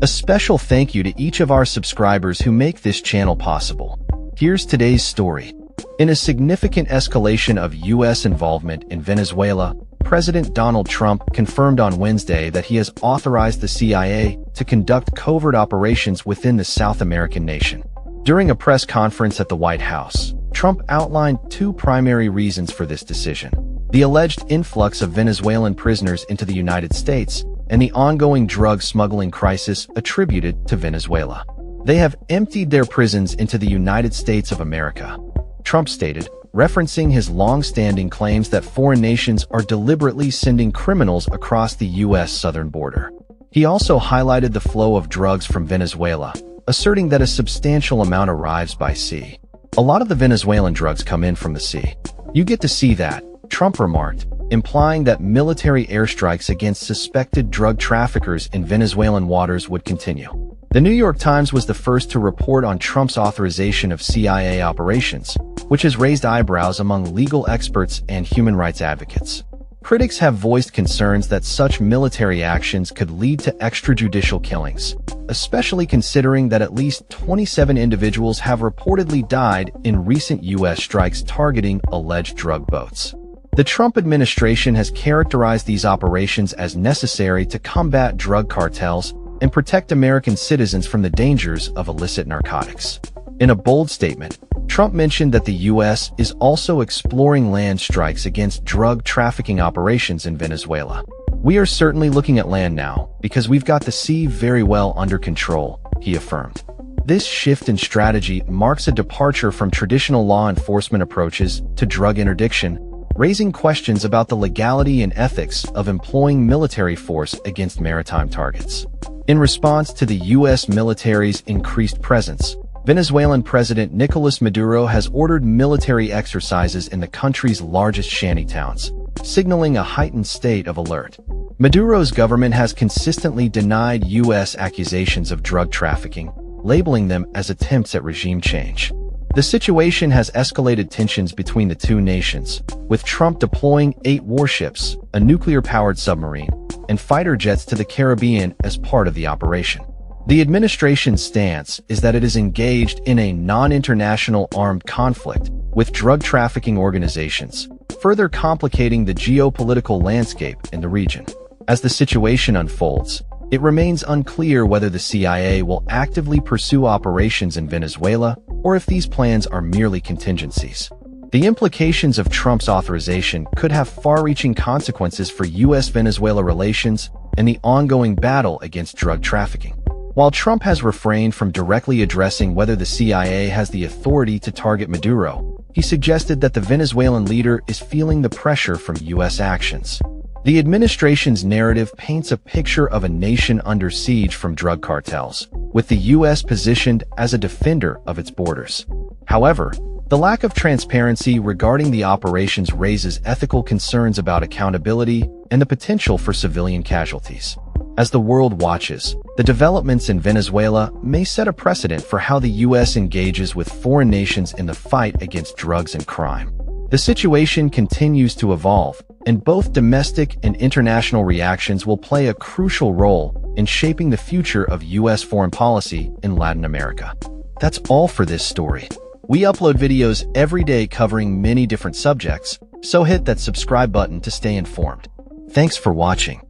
A special thank you to each of our subscribers who make this channel possible. Here's today's story. In a significant escalation of U.S. involvement in Venezuela, President Donald Trump confirmed on Wednesday that he has authorized the CIA to conduct covert operations within the South American nation. During a press conference at the White House, Trump outlined two primary reasons for this decision: the alleged influx of Venezuelan prisoners into the United States and the ongoing drug smuggling crisis attributed to Venezuela. They have emptied their prisons into the United States of America, Trump stated, referencing his long-standing claims that foreign nations are deliberately sending criminals across the U.S. southern border. He also highlighted the flow of drugs from Venezuela, asserting that a substantial amount arrives by sea. "A lot of the Venezuelan drugs come in from the sea. You get to see that," Trump remarked, implying that military airstrikes against suspected drug traffickers in Venezuelan waters would continue. The New York Times was the first to report on Trump's authorization of CIA operations, which has raised eyebrows among legal experts and human rights advocates. Critics have voiced concerns that such military actions could lead to extrajudicial killings, especially considering that at least 27 individuals have reportedly died in recent U.S. strikes targeting alleged drug boats. The Trump administration has characterized these operations as necessary to combat drug cartels and protect American citizens from the dangers of illicit narcotics. In a bold statement, Trump mentioned that the U.S. is also exploring land strikes against drug trafficking operations in Venezuela. "We are certainly looking at land now, because we've got the sea very well under control," he affirmed. This shift in strategy marks a departure from traditional law enforcement approaches to drug interdiction, raising questions about the legality and ethics of employing military force against maritime targets. In response to the U.S. military's increased presence, Venezuelan President Nicolas Maduro has ordered military exercises in the country's largest shanty towns, signaling a heightened state of alert. Maduro's government has consistently denied U.S. accusations of drug trafficking, labeling them as attempts at regime change. The situation has escalated tensions between the two nations, with Trump deploying 8 warships, a nuclear-powered submarine, and fighter jets to the Caribbean as part of the operation. The administration's stance is that it is engaged in a non-international armed conflict with drug trafficking organizations, further complicating the geopolitical landscape in the region. As the situation unfolds, it remains unclear whether the CIA will actively pursue operations in Venezuela or if these plans are merely contingencies. The implications of Trump's authorization could have far-reaching consequences for U.S.-Venezuela relations and the ongoing battle against drug trafficking. While Trump has refrained from directly addressing whether the CIA has the authority to target Maduro, he suggested that the Venezuelan leader is feeling the pressure from U.S. actions. The administration's narrative paints a picture of a nation under siege from drug cartels, with the U.S. positioned as a defender of its borders. However, the lack of transparency regarding the operations raises ethical concerns about accountability and the potential for civilian casualties. As the world watches, the developments in Venezuela may set a precedent for how the U.S. engages with foreign nations in the fight against drugs and crime. The situation continues to evolve, and both domestic and international reactions will play a crucial role in shaping the future of U.S. foreign policy in Latin America. That's all for this story. We upload videos every day covering many different subjects, so hit that subscribe button to stay informed. Thanks for watching.